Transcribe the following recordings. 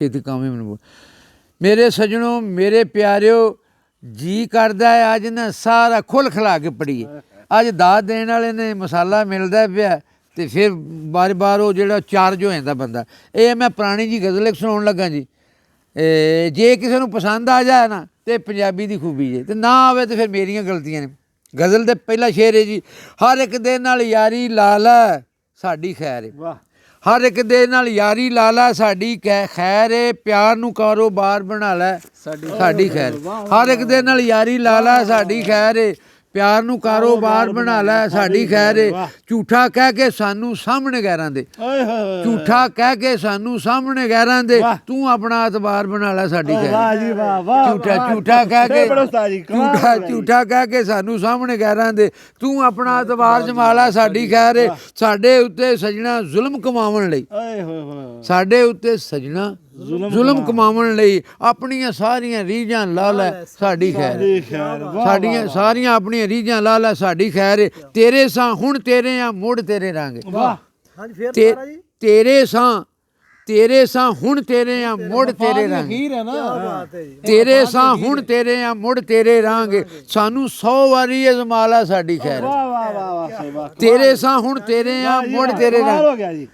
छेती काम ही मैनू मेरे सजनों मेरे प्यारिओ जी करदा है अज ना सारा खुल खिला के पढ़ीए। अज दाद देने वाले ने मसाला मिलता पिया तो फिर बार बार वो जो चार्ज हो जाता बंदा। ये मैं पुरानी जी गज़ल एक सुनाउण लगा जी। जे किसी नूं पसंद आ जाए ना तो पंजाबी की खूबी जे, तो ना आवे तो फिर मेरियां गलतियां ने। गज़ल का पहला शेर है जी, हर एक दे नाल यारी ला लै साडी खैर है। हर एक दे नाल यारी ला लै साडी खैर है, प्यार नूं कारोबार बना लै साडी खैर। हर एक दे नाल यारी ला लै साडी खैर है, प्यार नूं कारोबार बना लै साडी खैर है। झूठा कह के सानू सामने गैरां दे, झूठा कह के सानू सामने गैरां दे, तू अपना एतबार बना लै साडी खैर। झूठा कह के सानू सामने गैरां दे, तू अपना एतबार जमा लै साडी खैर है। साडे उत्ते सजना जुल्म कमाउण लई, साडे उत्ते सजना जुल्म कमाउण लई अपनियां सारियां रीझां ला लै साडी खैर। साडियां सारियां अपनियां रीझां ला लै साडी खैर। तेरे सां हुण तेरे आ मुड़ तेरे रंग, तेरे सां हुण तेरे आ मुड़ तेरे रंग, तेरे सां हुण तेरे आ मुड़ तेरे रंग, सानू 100 वारी अजमा लै साडी खैर। तेरे सां हुण तेरे आ मुड़ तेरे रंग,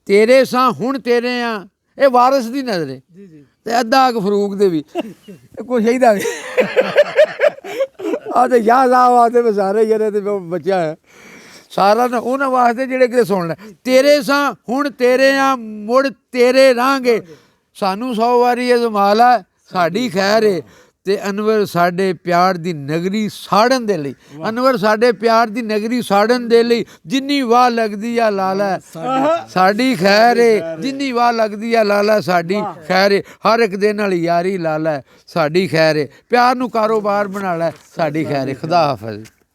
तेरे सां हुण तेरे आ। ये वारिस की नज़र है तो अद्धा क फरूक दे भी कुछ चाहिदा आते याद आते सारे जरे तो बच्चा है सारा ना उन्होंने वास्ते जेह्ड़े कि सुन लै। तेरे सां हुण तेरे आ मुड़ तेरे रांगे, सानू 100 वारी अजमा लै साडी खैर है। ते अनवर साडे प्यार दी नगरी साड़न दे लई, अनवर साडे प्यार दी नगरी साड़न दे लई, जिन्नी वाह लगदी आ ला लै साडी खैर है, जिन्नी वाह लगदी आ ला लै साडी खैर है। हर एक दे नाल यारी ला लै साडी खैर है, प्यार नूं कारोबार बना लै साडी खैर है। खुदा हाफिज़।